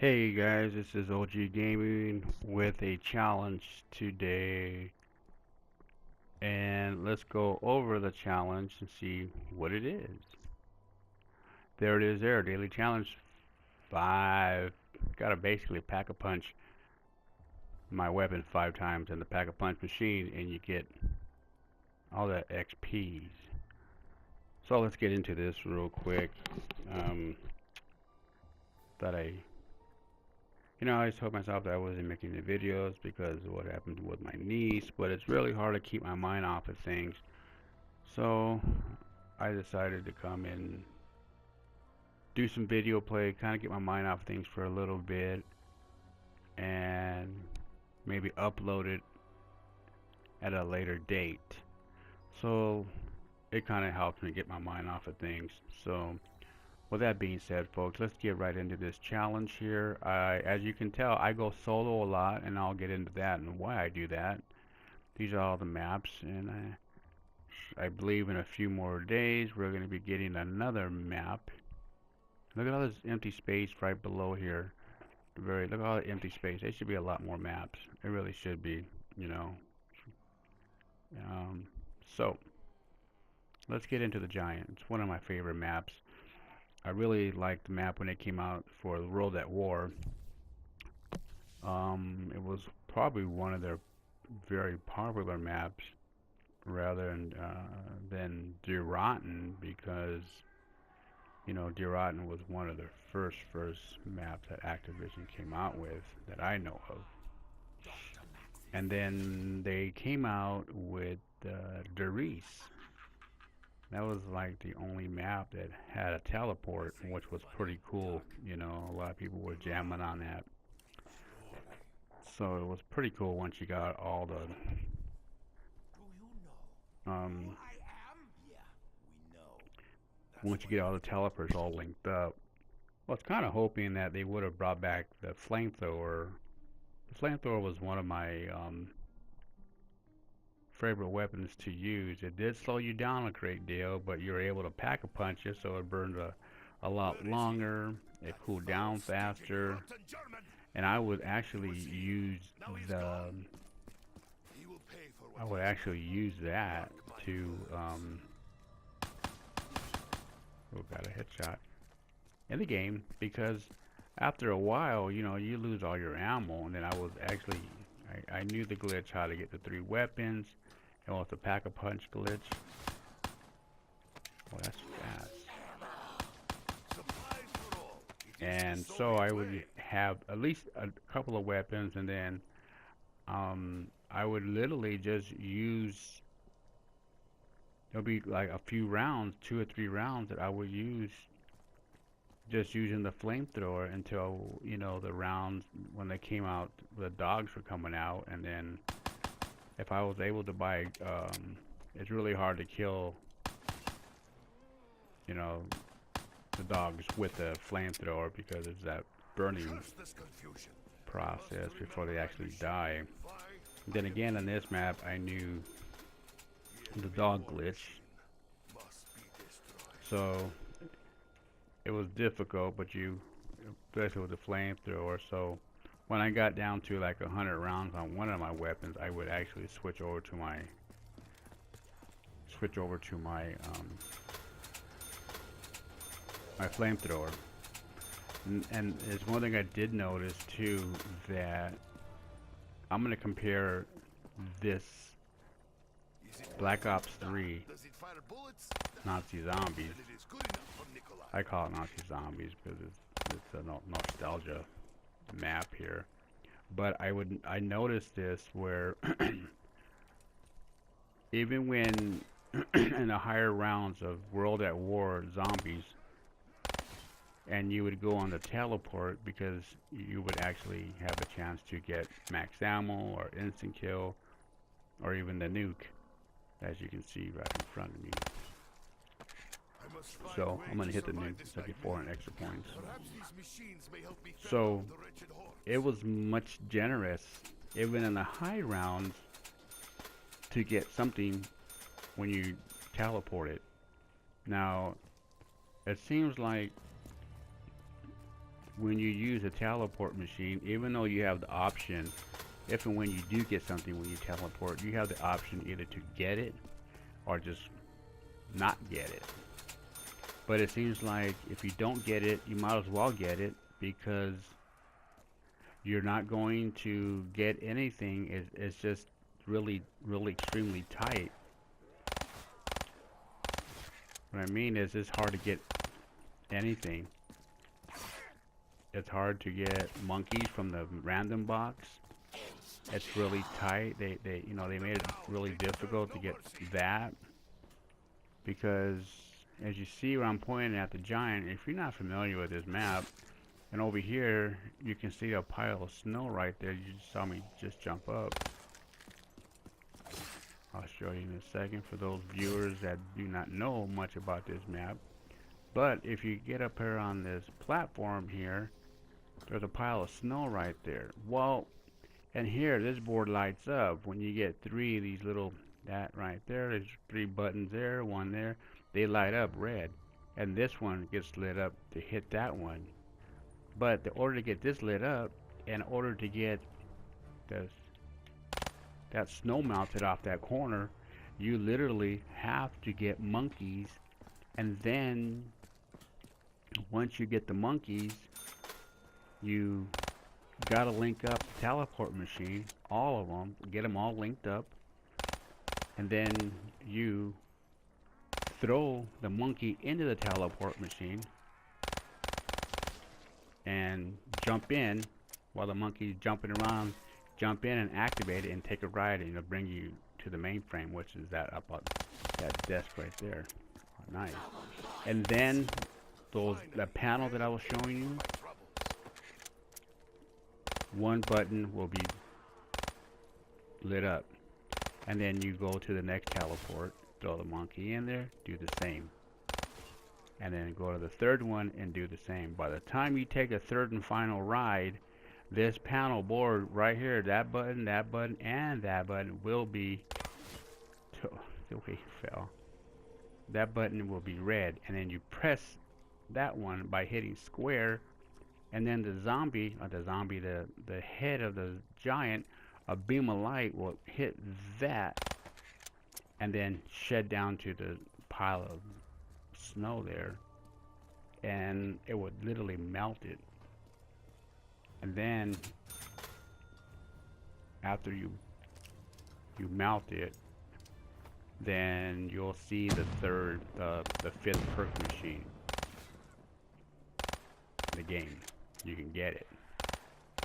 Hey guys, this is OG Gaming with a challenge today, and let's go over the challenge and see what it is. There it is there, daily challenge 5. Gotta basically pack a punch my weapon 5 times in the pack a punch machine and you get all the XPs. So let's get into this real quick. Thought I always told myself that I wasn't making the videos because of what happened with my niece, but it's really hard to keep my mind off of things. So I decided to come and do some video play, kind of get my mind off things for a little bit, and maybe upload it at a later date. So it kind of helps me get my mind off of things. So with that being said, folks, let's get right into this challenge here. As you can tell, I go solo a lot, and I'll get into that and why I do that. These are all the maps, and I believe in a few more days we're going to be getting another map. Look at all this empty space right below here. Look at all the empty space. There should be a lot more maps. It really should be, you know. So let's get into the Giant. It's one of my favorite maps. I really liked the map when it came out for the World at War. It was probably one of their very popular maps rather than Der Rotten, because Der Rotten was one of their first maps that Activision came out with that I know of. And then they came out with Der Reese. That was like the only map that had a teleport, which was pretty cool. A lot of people were jamming on that. So it was pretty cool once you got all the once you get all the teleports all linked up. Well, I was kind of hoping that they would have brought back the flamethrower. The flamethrower was one of my favorite weapons to use. It did slow you down a great deal, but you were able to pack a punch it, so it burned a lot longer. It cooled down faster, and I would actually use that to got a headshot in the game, because after a while, you lose all your ammo, and then I knew the glitch, how to get the 3 weapons. It was the pack a punch glitch. Oh, that's fast. And so I would have at least a couple of weapons, and then I would literally just use. There'll be like a few rounds, 2 or 3 rounds that I would use just using the flamethrower until the rounds when they came out, the dogs were coming out, and then if I was able to buy, it's really hard to kill, the dogs with the flamethrower, because it's that burning process before they actually die. Then again, on this map, I knew the dog glitch, so it was difficult, but especially with the flamethrower. So when I got down to like 100 rounds on one of my weapons, I would actually switch over to my my flamethrower. And there's one thing I did notice too, that I'm gonna compare this Black Ops 3 Nazi Zombies. I call it Nazi Zombies because it's a nostalgia map here. But I noticed this where even when in the higher rounds of World at War Zombies, and you would go on the teleport, because you would actually have a chance to get max ammo or instant kill or even the nuke, as you can see right in front of me. So I'm going to hit the nuke to get 400 extra points. So it was much generous, even in the high rounds, to get something when you teleport it. Now, it seems like when you use a teleport machine, even though you have the option, if and when you do get something when you teleport, you have the option either to get it or just not get it. But it seems like if you don't get it, you might as well get it, because you're not going to get anything. It's just really extremely tight. What I mean is, it's hard to get anything. It's hard to get monkeys from the random box. It's really tight. They made it really difficult to get that, because as you see where I'm pointing at the giant, if you're not familiar with this map, and over here you can see a pile of snow right there. You just saw me just jump up. I'll show you in a second for those viewers that do not know much about this map. But if you get up here on this platform here, there's a pile of snow right there. Well, and here this board lights up when you get 3 of these little, that right there, there's 3 buttons there, 1 there, they light up red, and this one gets lit up to hit that one. But in order to get this lit up, in order to get this, that snow melted off that corner, you literally have to get monkeys, and then once you get the monkeys, you gotta link up the teleport machine, all of them, get them all linked up, and then you throw the monkey into the teleport machine and jump in while the monkey's jumping around. Jump in and activate it and take a ride, and it'll bring you to the mainframe, which is that up on that desk right there. Oh, nice. And then the panel that I was showing you, one button will be lit up, and then you go to the next teleport, throw the monkey in there, do the same, and then go to the third one and do the same. By the time you take a third and final ride, this panel board right here, that button, and that button will be, the way it fell, that button will be red, and then you press that one by hitting square, and then the head of the giant, a beam of light will hit that and then shed down to the pile of snow there, and it would literally melt it. And then after you melt it, then you'll see the fifth perk machine in the game. You can get it.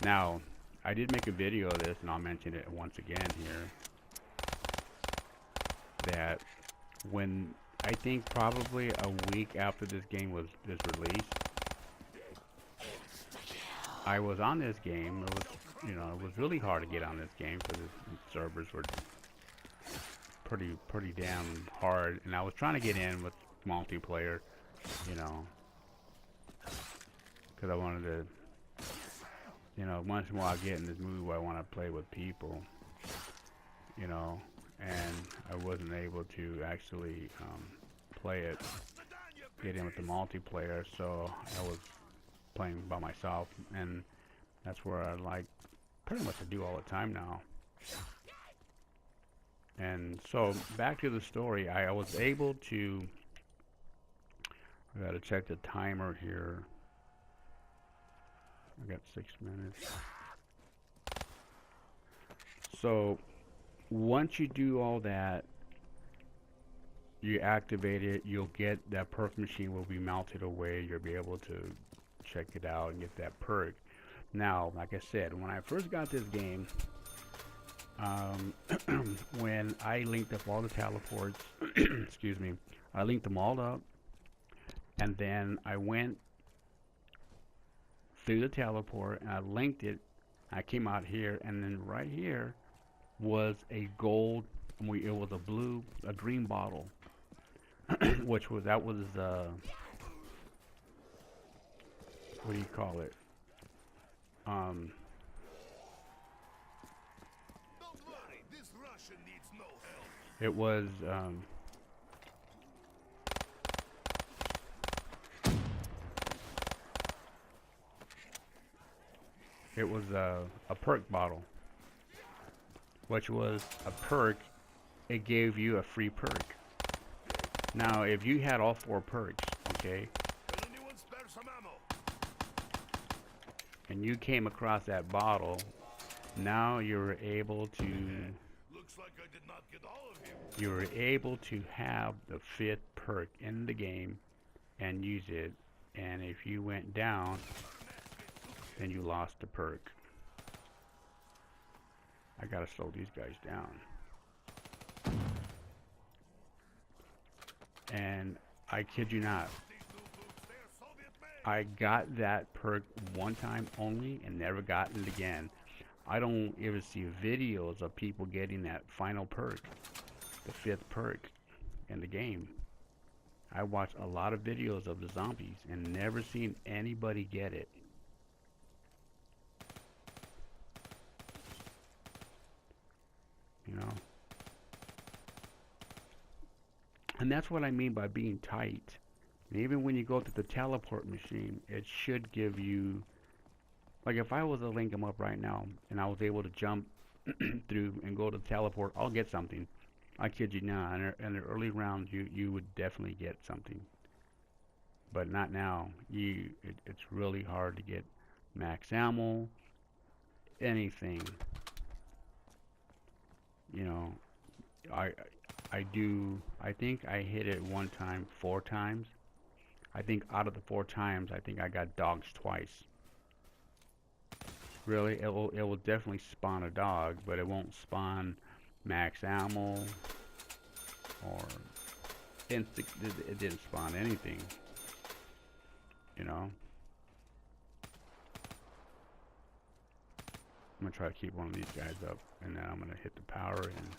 Now, I did make a video of this, and I'll mention it once again here, that when, I think probably a week after this game was released, I was on this game. It was, it was really hard to get on this game because the servers were pretty damn hard, and I was trying to get in with multiplayer, because I wanted to, once in a while I get in this mood where I want to play with people, and I wasn't able to actually play it, get in with the multiplayer, so I was playing by myself, and that's where I like pretty much to do all the time now. And so back to the story, I was able to, I gotta check the timer here. I got 6 minutes. So once you do all that, you activate it, you'll get that perk machine will be melted away. You'll be able to check it out and get that perk. Now, like I said, when I first got this game, when I linked up all the teleports, excuse me, I linked them all up, and then I went through the teleport and I linked it. I came out here, and then right here was a gold, it was a green bottle, which was, what do you call it? It was, it was a perk bottle, which was a perk. It gave you a free perk. Now, if you had all 4 perks, okay, and you came across that bottle, now you're able to have the 5th perk in the game and use it. And if you went down, then you lost the perk. I gotta slow these guys down. And I kid you not, I got that perk one time only and never gotten it again. I don't ever see videos of people getting that final perk, the 5th perk in the game. I watch a lot of videos of the zombies and never seen anybody get it. You know? And that's what I mean by being tight. And even when you go to the teleport machine, it should give you, like if I was to link them up right now and I was able to jump through and go to the teleport, I'll get something. I kid you not. In the early rounds, you would definitely get something. But not now. It's really hard to get max ammo, anything. You know, I think I hit it one time 4 times. I think out of the 4 times, I think I got dogs twice. Really, it will definitely spawn a dog, but it won't spawn max ammo or instant. It didn't spawn anything. You know. I'm gonna try to keep one of these guys up, and then I'm gonna hit the power and.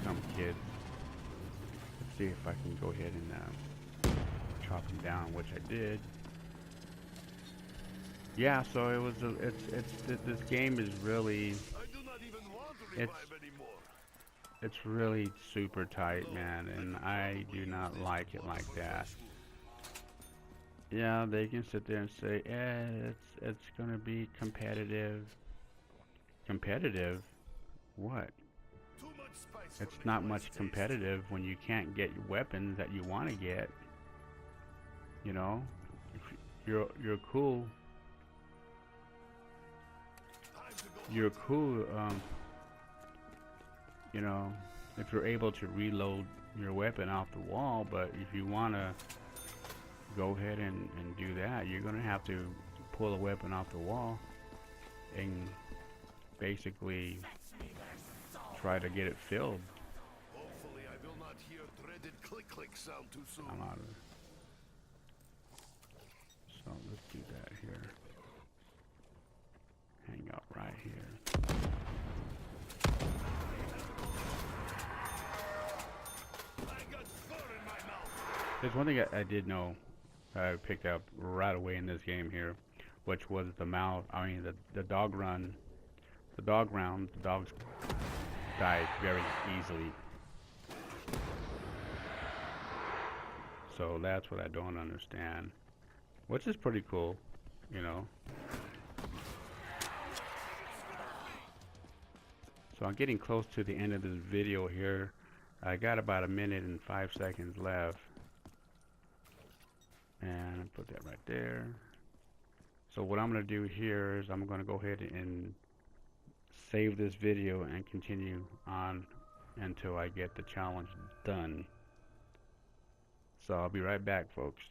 Come, kids. Let's see if I can go ahead and chop them down, which I did. Yeah, so it was. This game is really. It's really super tight, man, and I do not like it like that. Yeah, they can sit there and say, it's gonna be competitive. Competitive? What? It's not much competitive when you can't get weapons that you want to get. You know, if you're cool. You're cool. You know, if you're able to reload your weapon off the wall, but if you want to go ahead and do that, you're gonna have to pull a weapon off the wall and basically try to get it filled. Hopefully I will not hear dreaded click sound too soon. I'm out of it. So let's do that here. Hang out right here. I got fur in my mouth. There's one thing I did know I picked up right away in this game here, which was the dog run. The dog round, the dogs died very easily. So that's what I don't understand, which is pretty cool, you know. So I'm getting close to the end of this video here. I got about 1 minute and 5 seconds left. And I'll put that right there. So what I'm going to do here is I'm going to go ahead and save this video and continue on until I get the challenge done. So I'll be right back, folks.